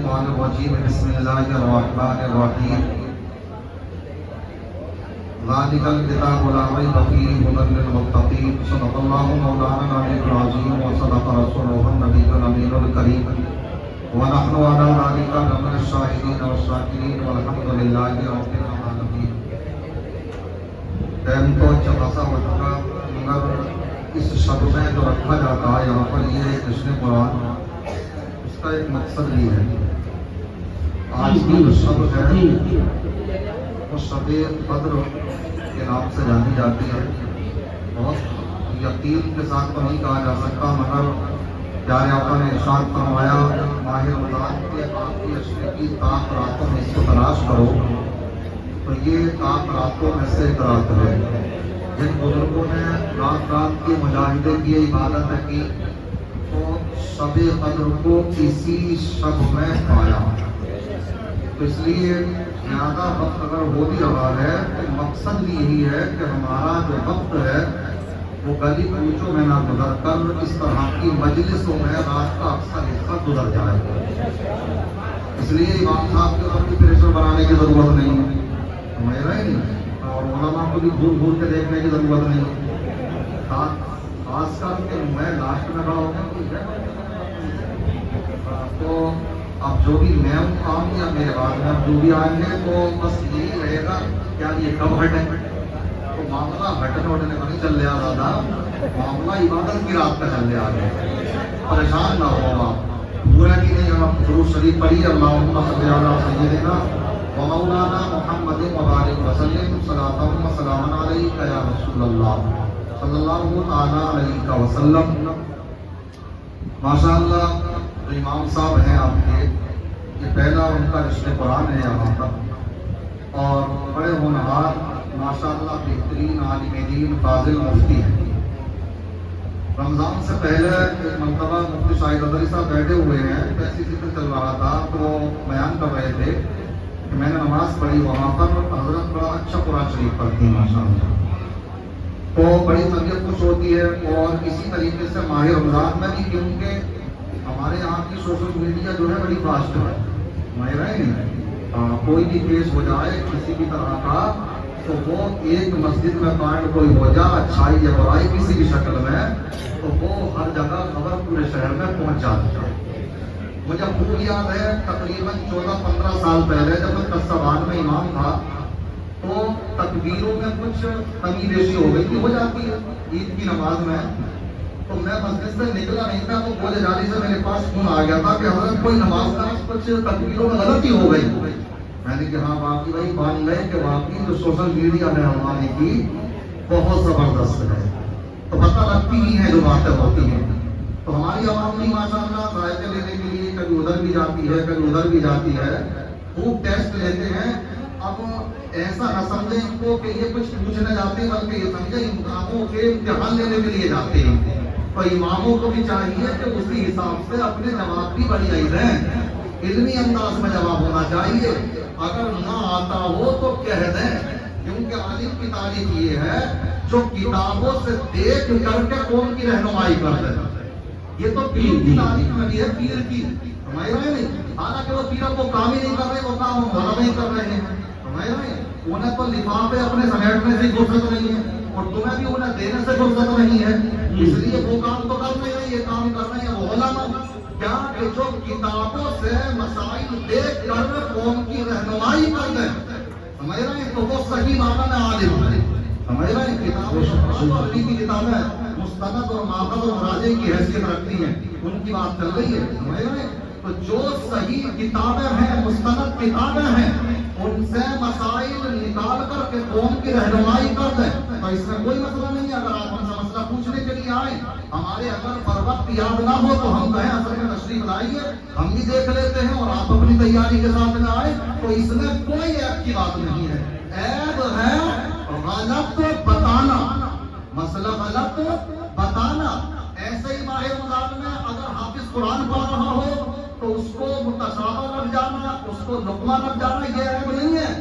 الشیطان الرجیم بسم اللہ الرحمن الرحیم ذالک الکتاب لا ریب فیہ ھدی للمتقین صدق اللہ مولانا العلی العظیم وصدق رسولہ النبی الامین الکریم ونحن علی ذلک لمن الشاہدین والشاکرین والحمد للہ رب العالمین۔ ٹائم تو اچھا خاصا ہو چکا، مگر اس شب میں جو رکھا جاتا ہے یہاں پر یہ جشن قرآن، اس کا ایک مقصد بھی ہے۔ آج کی جو شب ہے وہ شب قدر کے نام سے جانی جاتی ہے۔ بہت یقین کے ساتھ تو نہیں کہا جا سکتا، مگر پیارے آقا نے ارشاد فرمایا ماہ رمضان کے آخری عشرے کی طاق راتوں میں اس کو تلاش کرو، تو یہ طاق راتوں میں سے ایک رات ہے۔ جن بزرگوں نے رات رات کے مجاہدے کی عبادت کی تو شب قدر کو اسی شب میں پایا، تو اس لیے زیادہ وقت اگر ہو بھی رہا ہے تو مقصد بھی یہی ہے کہ ہمارا جو وقت ہے وہ گلی کوچوں میں نہ گزر کر اس طرح کی مجلسوں میں رات کا اکثر حصہ گزر جائے۔ اس لیے امام صاحب کے اوپر بھی پریشر بنانے کی ضرورت نہیں ہے، میرا ہی نہیں، اور علماء کو بھی گھور گھور کے دیکھنے کی ضرورت نہیں ہے، خاص کر کہ میں لاسٹ میں کھڑا ہوگا تو اب جو بھی میں کام یا میرے بعد میں اب جو بھی آئیں گے تو بس یہی رہے گا کیا یہ کب ہٹیں، تو معاملہ ہٹنے وٹنے کا نہیں چل رہا زیادہ، معاملہ عبادت کی رات کا چل رہا ہے۔ پریشان نہ ہو آپ، پورا کی نہیں آپ درود شریف پڑھیے، اللہم صلی علی سیدنا و مولانا محمد مبارک وسلم صلاۃ و سلام علیک یا رسول اللہ صلی اللہ تعالی علیہ وسلم۔ ماشاءاللہ جو امام صاحب ہیں آپ کے، یہ پہلا ان کا جشن قرآن ہے یہاں پر، اور بڑے ہونہار ماشاءاللہ بہترین عالم دین فاضل مفتی ہیں۔ رمضان سے پہلے ایک مرتبہ مفتی شاہد ادری صاحب بیٹھے ہوئے ہیں، ایسی ذکر چل رہا تھا تو بیان کر رہے تھے کہ میں نے نماز پڑھی وہاں پر، حضرت بڑا اچھا قرآن شریف پڑھتی ہیں ماشاءاللہ، تو بڑی طبیعت خوش ہوتی ہے۔ اور اسی طریقے سے ماہ رمضان میں بھی، کیونکہ ہمارے یہاں کی سوشل میڈیا جو ہے بڑی فاسٹ ہے، میرا ہی نہیں، کوئی بھی کیس ہو جائے کسی بھی طرح کا تو وہ ایک مسجد میں قائم کوئی ہو جائے اچھائی یا برائی کسی بھی شکل میں، تو وہ ہر جگہ خبر پورے شہر میں پہنچ جاتی ہے۔ مجھے خوب یاد ہے تقریباً 14-15 سال پہلے جب میں قصبان میں امام تھا تو تکبیروں میں کچھ کمی بیشی ہو گئی تھی، ہو جاتی ہے عید کی نماز میں، تو میں مسجد سے نکلا نہیں تھا تو بولے جاری سے میرے پاس فون آ گیا تھا کہ حضرت کوئی نماز کا کچھ تکبیروں میں غلطی ہو گئی۔ میں نے کہا ہاں باقی بھائی مان گئے کہ واقعی جو سوشل میڈیا ہے ہمارے کی بہت زبردست ہے، تو پتہ لگتی ہی ہے جو باتیں ہوتی ہیں۔ تو ہماری عوام بھی ماشاءاللہ ذائقے لینے کے لیے کبھی ادھر بھی جاتی ہے کبھی ادھر بھی جاتی ہے، خوب ٹیسٹ لیتے ہیں۔ اب ایسا نہ سمجھیں ان کو کہ یہ کچھ پوچھنے جاتے ہیں، بلکہ یہ سمجھیں امتحانوں کے امتحان لینے کے لیے جاتے ہیں، تو اماموں کو بھی چاہیے کہ اسی حساب سے اپنے جواب بھی بڑی عید ہیں، علمی انداز میں جواب ہونا چاہیے۔ اگر نہ آتا ہو تو کہہ دیں، کیونکہ عالم کی تعریف یہ ہے جو کتابوں سے دیکھ کر کے قوم کی رہنمائی کر دے۔ یہ تو پیر کی تعریف نہیں ہے، پیر کی سمجھ رہے نہیں، حالانکہ وہ پیر کو کام ہی نہیں کر رہے، وہ کام ہم نہیں کر رہے ہیں، سمجھ رہے ہیں، انہیں تو لفافے اپنے سمیٹنے سے فرصت نہیں ہے، اور تمہیں بھی انہیں دینے سے فرصت نہیں ہے، اس لیے وہ کام تو کر رہے ہیں، یہ کام کر رہے ہیں وہ علماء کیا کہ جو کتابوں سے مسائل دیکھ کر قوم کی رہنمائی کر دیں، سمجھ رہے ہیں، تو وہ صحیح معنی میں عالم ہے، سمجھ رہے ہیں۔ کتابیں کی کتابیں مستند اور ماخذ اور مراجع کی حیثیت رکھتی ہیں، ان کی بات چل رہی ہے، سمجھ رہے ہیں۔ تو جو صحیح کتابیں ہیں، مستند کتابیں ہیں، ان سے مسائل نکال کر کے قوم کی رہنمائی کر دیں، تو اس میں کوئی مسئلہ نہیں ہے۔ اگر آپ ہم سے مسئلہ پوچھنے کے لیے آئیں، ہمارے اگر پر وقت یاد نہ ہو تو ہم کہیں اصل میں تشریف لائیے، ہم بھی دیکھ لیتے ہیں، اور آپ اپنی تیاری کے ساتھ میں آئے، تو اس میں کوئی عیب کی بات نہیں ہے۔ عیب ہے غلط بتانا، مسئلہ غلط بتانا۔ ایسے ہی ماہ رمضان میں اگر حافظ قرآن پڑھ رہا ہو تو اس کو متشابہ لگ جانا، اس کو لقمہ لگ جانا، یہ عیب نہیں ہے۔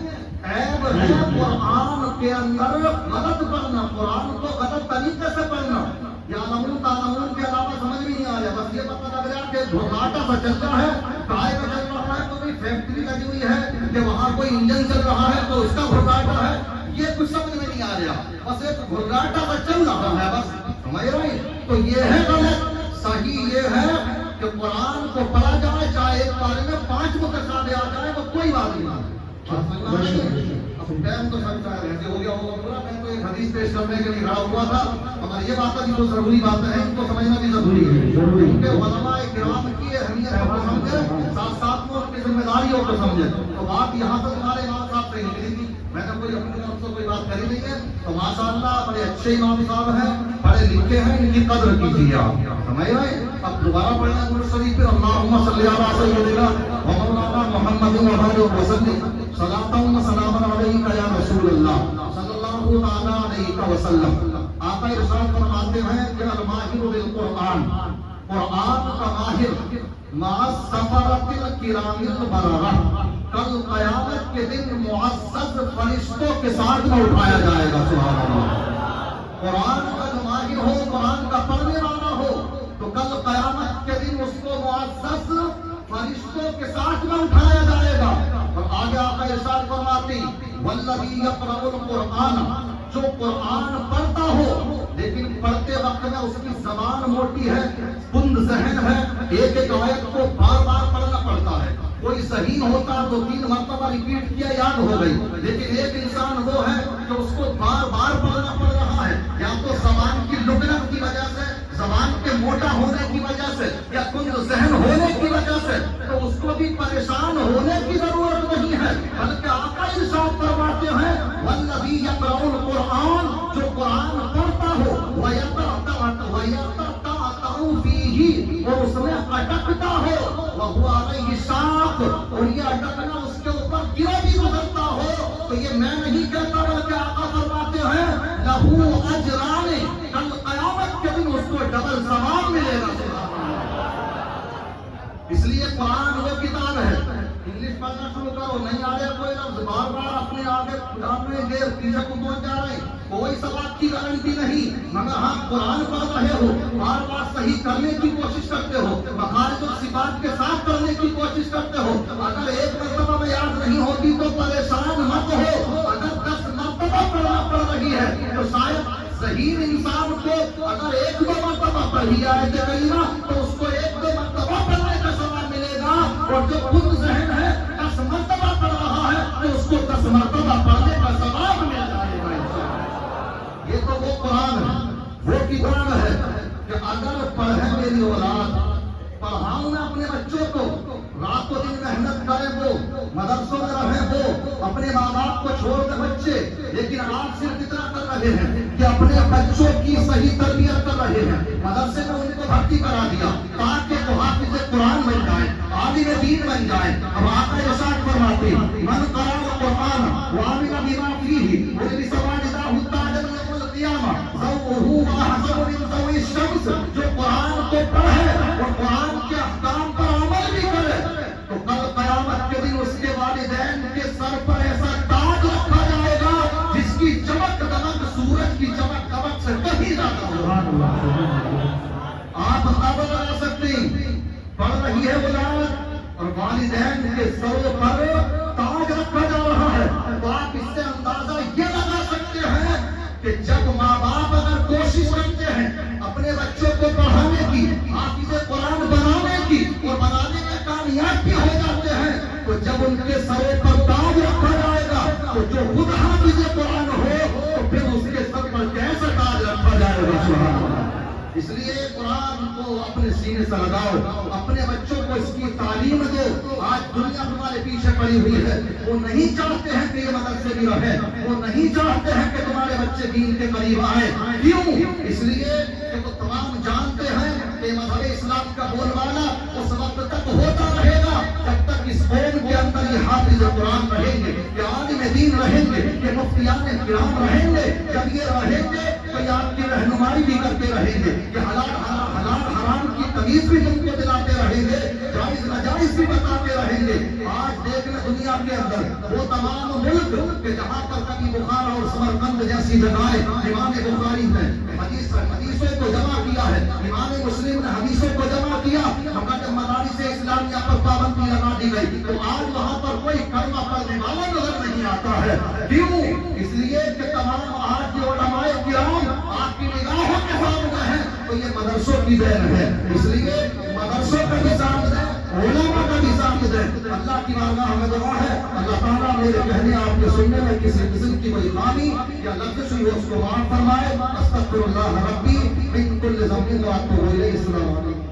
عیب ہے قرآن کے اندر غلط پڑھنا، قرآن کو غلط طریقے سے پڑھنا، یا نمون تعلمون کے علاوہ سمجھ بھی نہیں آیا، بس یہ پتہ لگ رہا کہ گھوٹا سا چلتا ہے، گائے کا چل رہا فیکٹری لگی ہوئی ہے کہ وہاں کوئی انجن چل رہا ہے تو اس کا گھرگھاٹا ہے، یہ کچھ سمجھ میں نہیں آ رہا، بس ایک گھرگھاٹا کا چل رہا ہے بس، سمجھ رہے ہیں؟ تو یہ ہے غلط۔ صحیح یہ ہے کہ قرآن کو پڑھا جائے، چاہے ایک بارے میں 5 متشابہ آ جائے وہ کوئی بات نہیں۔ ٹائم تو سمجھتا ہے ہو گیا ہوگا پورا، میں تو ایک حدیث پیش کرنے کے لیے کھڑا ہوا تھا، مگر یہ بات ہے جو ضروری باتیں ہیں ان کو سمجھنا بھی ضروری ہے، کیونکہ علماء کرام کی اہمیت کو سمجھے، ساتھ ساتھ میں ان کی ذمہ داریوں کو سمجھے۔ تو بات یہاں تک ہمارے امام صاحب سے نکلی تھی، میں نے کوئی اپنی طرف سے کوئی بات کری نہیں ہے، تو ماشاء اللہ بڑے اچھے امام صاحب ہیں، پڑھے لکھے ہیں، ان کی قدر کیجیے آپ، سمجھ رہے ہیں؟ اب دوبارہ پڑھنا ہے درود شریف پہ، اللہم صلی علی سیدنا و مولانا محمد وعلى وسلم صلاۃ و سلام علیک یا رسول اللہ صلی اللہ تعالی علیہ وسلم۔ آقا ارشاد فرماتے ہیں کہ الماہر بالقرآن، قرآن کا ماہر مع السفرۃ الکرام البررہ، کل قیامت کے دن معزز فرشتوں کے ساتھ میں اٹھایا جائے گا۔ سبحان اللہ۔ قرآن کا جو ماہر ہو، قرآن کا پڑھنے والا ہو، تو کل قیامت کے دن اس کو معزز فرشتوں کے ساتھ میں اٹھایا جائے گا۔ اور آگے آقا ارشاد فرماتی والذی یقرأ القرآن، جو قرآن پڑھتا ہو لیکن پڑھتے وقت میں اس کی زبان موٹی ہے، کند ذہن ہے، ایک ایک آیت کو بار بار پڑھنا پڑتا ہے، کوئی صحیح ہوتا 2-3 مرتبہ ریپیٹ کیا یاد ہو گئی، لیکن ایک انسان وہ ہے جو اس کو بار بار پڑھنا پڑ رہا ہے، یا تو زبان کی لکنت کی وجہ سے، زبان کے موٹا ہونے کی وجہ سے، یا کند ذہن ہونے کی وجہ سے، تو اس کو بھی پریشان ہونے کی ضرورت نہیں ہے، بلکہ آقا ارشاد فرماتے ہیں والذی یقرأ القرآن، جو قرآن پڑھتا ہو وَيَتَتَعْتَعُ فِيهِ، اور اس میں اٹکتا ہو، وَهُوَ عَلَيْهِ شَاقٌ، اور یہ اٹکنا اس کے اوپر گرا بھی گزرتا ہو، تو یہ میں نہیں کہتا بلکہ آقا فرماتے ہیں لَهُ أَجْرَانِ، کل قیامت کے دن اس کو ڈبل ثواب ملے گا۔ اس لیے قرآن وہ کتاب ہے، انگلش پڑھنا شروع کرو، نہیں آ رہے کوئی لفظ بار بار اپنے آگے اپنے دیر پیچھے کو پہنچ جا رہے ہیں، کوئی سواب کی گارنٹی نہیں، مگر ہاں قرآن پڑھ رہے ہو، بار بار صحیح کرنے کی کوشش کرتے ہو، مخارج و صفات کے ساتھ کرنے کی کوشش کرتے ہو، اگر ایک مرتبہ میں یاد نہیں ہوتی تو پریشان مت ہو، اگر 10 مرتبہ پڑھنا پڑ رہی ہے تو شاید صحیح انسان کو اگر 1-2 مرتبہ پڑھی آیت کریمہ تو اس کو 1-2 مرتبہ پڑھنے کا ثواب ملے گا، اور جو خود ذہن ہے 10 مرتبہ پڑھ رہا ہے تو اس کو 10 مرتبہ پڑھنے کا ثواب مل جائے گا۔ یہ تو وہ قرآن ہے، وہ کتاب ہے کہ اگر پڑھے میری اولاد، پڑھاؤں میں اپنے بچوں کو، رات و دن محنت کریں وہ، مدرسوں میں رہیں وہ، اپنے ماں باپ کو چھوڑ دے بچے، لیکن آپ صرف اتنا کر رہے ہیں کہ اپنے بچوں کی صحیح تربیت کر رہے ہیں، مدرسے میں ان کو بھرتی کرا دیا تاکہ وہ حافظ قرآن بن جائیں، عالم دین بن جائیں۔ اب آقا ارشاد فرماتے من قرأ القرآن وعمل بما فيه ولبس والداه تاجا يوم القيامة ضوءه وأحسن من ضوء الشمس، جو قرآن کو پڑھے اور قرآن کے احکام پر عمل بھی کرے تو کل قیامت کے دن اس کے والدین کے سر پر ایسا تاج رکھا جائے گا جس کی چمک دمک سورج کی چمک دمک سے کہیں زیادہ ہوگا۔ آپ اندازہ لگا سکتے ہیں، پڑھ رہی ہے اولاد اور والدین کے سروں پر تاج رکھا جا رہا ہے، تو آپ اس سے اندازہ یہ لگا سکتے ہیں کہ جب ماں باپ اگر کوشش کرتے ہیں اپنے بچوں کو پڑھانے کی، حافظ قرآن بنانے کی، اور بنانے میں کامیاب بھی ہو جاتے ہیں، تو جب ان کے سروں پر تاج رکھا جائے گا تو جو خود حافظ قرآن ہو تو پھر اس کے سر پر کیسا تاج رکھا جائے گا۔ سبحان اللہ۔ اس لیے قرآن کو اپنے سینے سے لگاؤ، اپنے بچوں کو اس کی تعلیم دو۔ آج دنیا تمہارے پیچھے پڑی ہوئی ہے، وہ نہیں چاہتے ہیں کہ یہ مدرسے بھی رہے، وہ نہیں چاہتے ہیں کہ تمہارے بچے دین کے قریب آئے۔ کیوں؟ اس لیے کہ وہ تمام جانتے ہیں کہ مذہب اسلام کا بول بالا اس وقت تک ہوتا رہے گا جب تک اس قوم کے اندر یہ حافظ قرآن رہیں گے، یہ عالم دین رہیں گے، یہ مفتیان کرام رہیں گے۔ جب یہ رہیں گے تو یہ آپ کی رہنمائی بھی کرتے رہیں گے، یہ حلال حرام کی تمیز بھی تم کو دلاتے رہیں گے، جائز ناجائز بھی بتاتے رہیں گے۔ آج دیکھنا دنیا کے اندر وہ تمام ملک کہ جہاں پر کبھی بخارا اور سمرقند جیسی جگہیں امام بخاری نے حدیثوں کو جمع کیا ہے، امام مسلم نے حدیثوں کو جمع کیا، مگر جب مدارس اسلامیہ پر پابندی لگا دی گئی تو آج وہاں پر کوئی کلمہ پڑھنے والا نظر نہیں آتا ہے. کیوں؟ اس لیے کہ تمام آج کے علماء کرام آپ کی نگاہوں کے سامنے ہیں تو یہ مدرسوں کی دین ہے. اس لیے مدرسوں کا بھی ساتھ ہے, علماء کا بھی ساتھ ہے. اللہ کی بارگاہ ہمیں دعا ہے اللہ تعالیٰ میرے کہنے آپ کے سننے میں کسی قسم کی کوئی خامی یا لفظ ہوئی اس کو معاف فرمائے. استغفر اللہ ربی من کل ذنب واتوب الیہ. السلام علیکم.